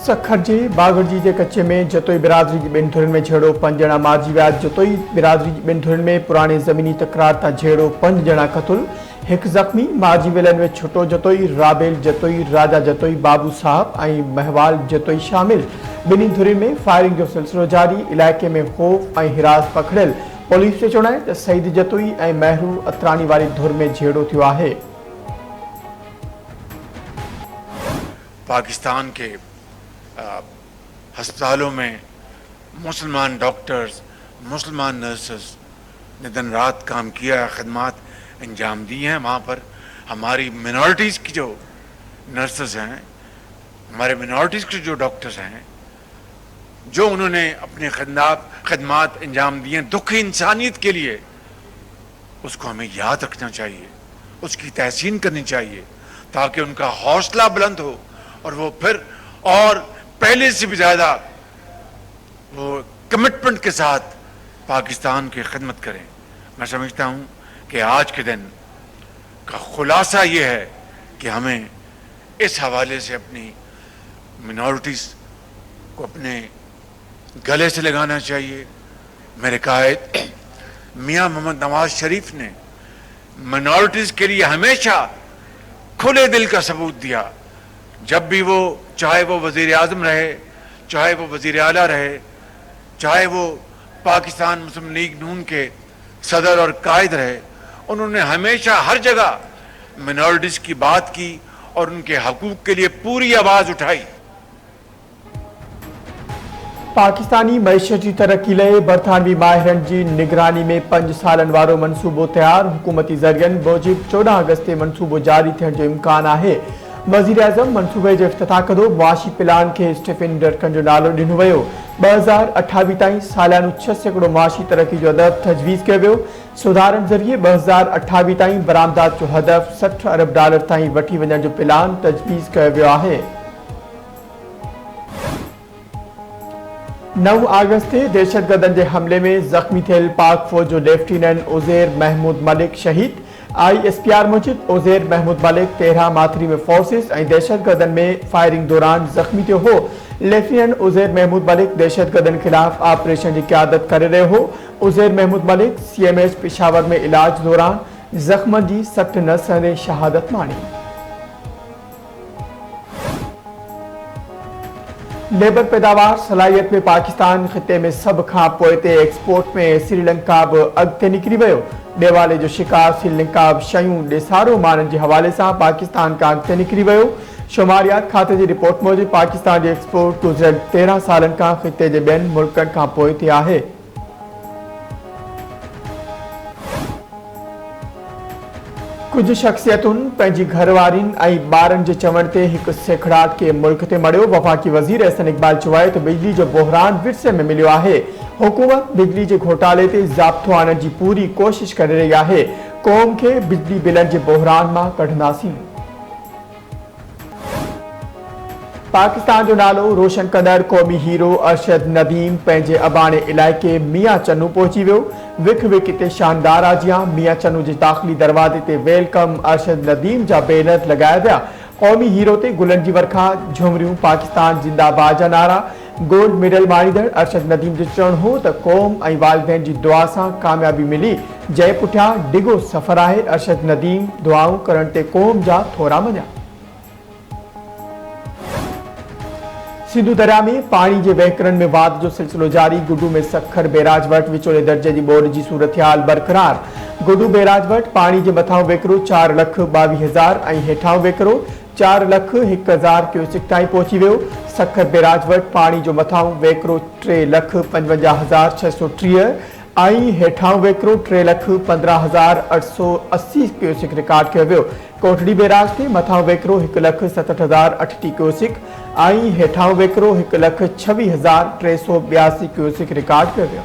सखर जे बागड़जी जे कच्चे में जतोई बिरादरी जी ॿिनि धुरियुनि में झेड़ो 5 ॼणा मारिजी विया। जतोई बिरादरी जी ॿिनि धुरियुनि में पुराने ज़मीनी तकरार तां झेड़ो 5 ॼणा क़तल, 1 ज़ख़्मी। मारिजी वियलनि में छुटो जतोई, राबेल जतोई, राजा जतोई, बाबू साहब ऐं महवाल जतोई शामिल। ॿिन्ही धुरियुनि में फायरिंग जो सिलसिलो जारी। इलाइक़े में ख़ौफ़ ऐं हिरास पखड़ियल। पुलिस जो चवणु आहे त सईद जतोई ऐं महरू अतरानी वारी धुर में झेड़ो थियो आहे। पाकिस्तान के अस्पतालों में मुसलमान डॉक्टर्स, मुसलमान नर्सेस ने दिन रात काम किया है, खदमात अंजाम दी हैं। वहाँ पर हमारी मिनॉरिटीज़ की जो नर्सेस हैं, हमारे मिनॉरिटीज़ के जो डॉक्टर्स हैं, जो उन्होंने अपने खदमात अंजाम दिए हैं दुख इंसानियत के लिए, उसको हमें याद रखना चाहिए, उसकी तहसीन करनी चाहिए ताकि उनका हौसला बुलंद हो और वो फिर और पहले से भी ज़्यादा वो कमिटमेंट के साथ पाकिस्तान की खिदमत करें। मैं समझता हूँ कि आज के दिन का खुलासा ये है कि हमें इस हवाले से अपनी मिनॉरिटीज़ को अपने गले से लगाना चाहिए। मेरे कायद मियाँ मोहम्मद नवाज शरीफ ने मिनॉरिटीज़ के लिए हमेशा खुले दिल का सबूत दिया। जब भी वो, चाहे वो वज़ीर आज़म रहे, चाहे वो वज़ीर आला रहे, चाहे वो पाकिस्तान मुस्लिम लीग नून के सदर और कायद रहे, उन्होंने हमेशा हर जगह मिनॉरिटीज़ की बात की और उनके हकूक़ के लिए पूरी आवाज़ उठाई। पाकिस्तानी मईशत की तरक्की लाइ बरतानवी माहिरनि जी निगरानी में 5 सालनि वारो मनसूबो तैयार। हुकूमती ज़रियनि मूजिब 14 अगस्त ते मनसूबो जारी थियण जो इम्कान आहे। वज़ीर आज़म मनसूबे जो इफ्तिताह कंदो। मुआशी प्लान के स्टीफन डर्कन जो नालो ॾिनो वियो। 2028 ताईं सालियानो 6 सैकड़ो मुआशी तरक्की जो हदफ़ तजवीज़ कयो वियो। सुधारनि ज़रिए 2028 ताईं बरामदात जो हदफ़ $60 अरब ताईं वठी वञण जो प्लान तजवीज़ कयो वियो आहे। 9 अगस्त ते दहशतगर्दनि जे हमले में ज़ख़्मी थियल पाक फ़ौज जो लेफ्टिनेंट उज़ैर महमूद मलिक शहीद। ISPR मूजिब उज़ैर महमूद मलिक 13 माथरी में फोर्सिस ऐं दहशतगर्दनि में फायरिंग दौरान ज़ख़्मी थियो हो। लेफ्टिनेंट उज़ैर महमूद मलिक दहशतगर्दनि ख़िलाफ़ ऑपरेशन जी क़यादत करे रहियो हो। उज़ैर महमूद मलिक CMH पेशावर में इलाज दौरान ज़ख़्मनि जी सट न सहंदे शहादत माणी। लेबर पैदावार सलाहियत में पाकिस्तान ख़िते में सब खां पोइते एक्सपोर्ट में श्रीलंका बि अॻिते निकिरी वियो। ॾेवाले जो शिकार श्रीलंका बि शयूं ॾेसारो माननि जे हवाले सां पाकिस्तान खां अॻिते निकिरी वियो। शुमारियात खाते जी रिपोर्ट मूजिब पाकिस्तान जी एक्सपोर्ट गुज़िरियल 13 सालनि खां ख़िते जे ॿियनि मुल्कनि खां पोइते आहे। कुछ शख्सियतुनि पंहिंजी घरवारियुनि ऐं ॿारनि जे चवण ते हिकु सेखड़ाट खे मुल्क ते मड़ियो। वफ़ाक़ी वज़ीर अहसन इक़बाल चयो आहे त बिजली जो बहिरान विरसे में मिलियो आहे। हुकूमत बिजली जे घोटाले ते ज़ाब्तो आणण जी पूरी कोशिश करे रही आहे। क़ौम खे बिजली बिलनि जे बहिरान मां कढंदासीं। पाकिस्तान जो नालो रोशन कंदड़ क़ौमी हीरो अरशद नदीम पंहिंजे अबाणे इलाइक़े मियां चन्नू पहुची वियो। विख विख ते शानदार आजियां मियां चन्नू जे दाख़िली दरवाज़े ते वेलकम अरशद नदीम जा बैनर लॻाया विया। क़ौमी हीरो ते गुलनि जी वर्खा, झुमरियूं, पाकिस्तान जिंदाबाद जा नारा। गोल्ड मेडल माणींदड़ अरशद नदीम जो चवणु हो त क़ौम ऐं वालिदैन जी दुआ सां कामयाबी मिली, जंहिं पुठियां डिघो सफ़र आहे। अरशद नदीम दुआऊं करण ते क़ौम जा थोरा मञा। सिंधु दरिया में पानी के वहकरनि में वाध जो सिलसिलो जारी। गुडू में सखर बैराज वटि विचोले दर्जे की ॿोॾि जी सूरत-हाल बरक़रार। गुडू बैराज वटि पानी के मथां वेकिरो 4,22,000 ऐं हेठां वेकिरो 4,01,000 क्यूसिक ताईं पहुची वियो। सखर बैराज वटि पानी जो मथां वेकिरो 3,55,630 ऐं हेठां वेकिरो 3,15,880 क्यूसिक रिकॉर्ड कयो वियो। कोटड़ी बैराज ते मथां वेकिरो 1,67,038 क्यूसिक ऐं हेठां वेकिरो 1,26,382 क्यूसिक रिकॉर्ड कयो वियो।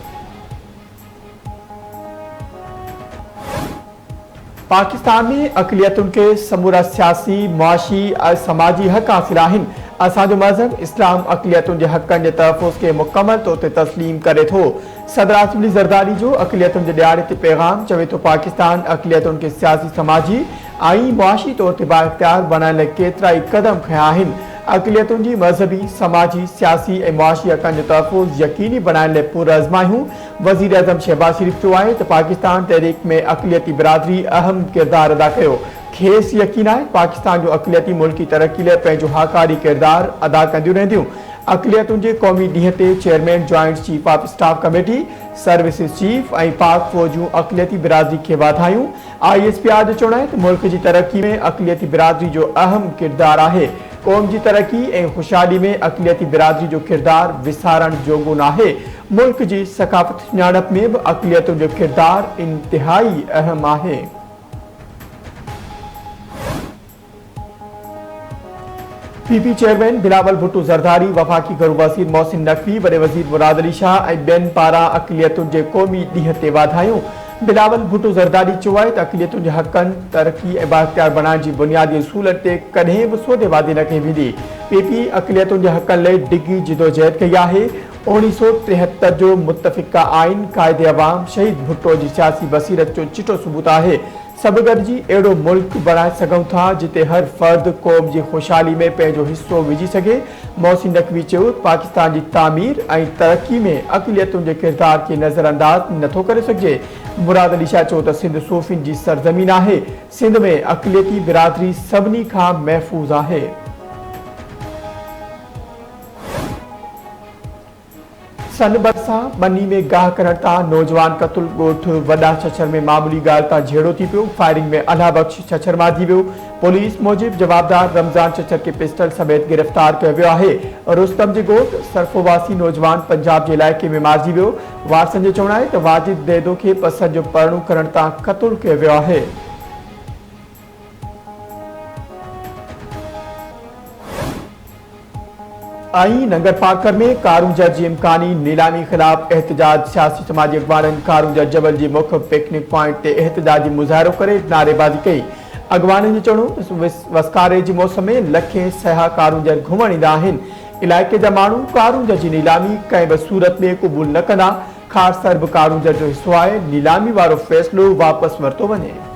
पाकिस्तान में अक़लियतुनि के समूरा सियासी, मुआशी ऐं समाजी हक़ हासिल आहिनि। असांजो मज़हब इस्लाम अक़लियतुनि जे हक़नि जे तहफ़्फ़ुज़ खे मुकमल तौर ते तस्लीम करे थो। सदर आसिफ अली ज़रदारी जो अक़लियतुनि जे ॾियारे ते पैगाम चवे थो पाकिस्तान अक़लियतुनि खे सियासी, समाजी ऐं मुआशी तौर ते बाइख्तियार बणाइण लाइ केतिरा ई क़दम खंया आहिनि। अक़लियतुनि जी मज़हबी, समाजी, सियासी ऐं मुआशी हक़नि जो तहफ़्फ़ुज़ यक़ीनी बणाइण लाइ पुरअज़मायूं। वज़ीर आज़म शहबाज शरीफ़ चयो आहे त पाकिस्तान तहरीक में अक़लियती बिरादरी अहम किरदारु अदा कयो। खेसि यक़ीन आहे पाकिस्तान जो अक़लियती मुल्की तरक़ी लाइ पंहिंजो हाकारी किरदारु अदा कंदियूं रहंदियूं। अक़लियतुनि जे क़ौमी ॾींहं ते chairman joint chief of staff committee, services chief ऐं पाक फ़ौज जूं अक़लियती बिरादरी खे वाधायूं। ISPR जो चवणु आहे त मुल्क जी तरक़ी में अक़लियती बिरादरी जो अहम किरदारु आहे। क़ौम जी तरक़ी ऐं ख़ुशहाली में अक़लियती बिरादरी जो किरदारु विसारण जोॻो नाहे। मुल्क जी सक़ाफ़त सुञाणप में बि अक़लियतुनि जो किरदारु इंतिहाई अहम आहे। PP चेयरमैन बिलावल भुट्टो ज़रदारी, वफ़ाक़ी घरू वज़ीर मोहसिन नक़वी, वॾे वज़ीर मुराद अली शाह ऐं ॿियनि पारां अक़लियतुनि जे क़ौमी ॾींहं ते वाधायूं। बिलावल भुट्टो ज़रदारी चयो आहे त अक़लियतुनि जे हक़नि, तरक़ी ऐं बाइख़्तियार बणाइण जी बुनियादी उसूलनि ते कॾहिं बि सौदेबाज़ी न कई वेंदी। PP अक़लियतुनि जे हक़नि लाइ डिघी जिदोजहद कई आहे। 1973 जो मुतफ़िक़ा आइन क़ाइदे अवाम शहीद भुट्टो जी सियासी बसीरत जो चिटो सबूत आहे। सभु गॾिजी अहिड़ो मुल्क बणाए सघूं था जिते हर फ़र्द क़ौम जी ख़ुशहाली में पंहिंजो हिसो विझी सघे। मोहसिन नक़वी चयो पाकिस्तान जी तामीर ऐं तरक़ी में अक़लियतुनि जे किरदार खे नज़रअंदाज़ नथो करे सघिजे। मुराद अली शाह चयो त सिंध सूफ़ियुनि जी सरज़मीन आहे। सिंध में अक़लियती बिरादरी सभिनी खां महफ़ूज़ आहे। सन बरसा बनी में गाह करण तां नौजवान क़तल, ॻोठ वॾा छछर में मामूली ॻाल्हि तां झेड़ो थी पियो। फायरिंग में अल्लाह बख्श छछर मारिजी वियो। पुलिस मूजिब जवाबदार रमज़ान छछर खे पिस्टल समेत गिरफ़्तार कयो वियो आहे। रुस्तम जे ॻोठ सरफोवासी नौजवान पंजाब जे इलाइक़े में मारिजी वियो। वारसनि जो चवणु आहे त वाजिद दैदो खे पसंदि जो परणो करण तां क़तल कयो वियो आहे। नंगर पाकर में कारूंजा जी इम्कानी नीलामी ख़िलाफ़ एहतजाज। सियासी समाजी अॻवाननि कारूंजा जबल जी मुख्य पिकनिक पॉइंट ते एहतजाजी मुज़ाहिरो करे नारेबाज़ी कई। अॻवाननि जो चवणो वसकारे जी मौसम में लखें सयाह कारूंजा घुमण ईंदा आहिनि। इलाइक़े जा माण्हू कारूंजा जी नीलामी कंहिं बि सूरत में क़बूल न कंदा। ख़ासि तरह कारूंजा जो हिसो आहे। नीलामी वारो फ़ैसिलो वापसि वरितो वञे।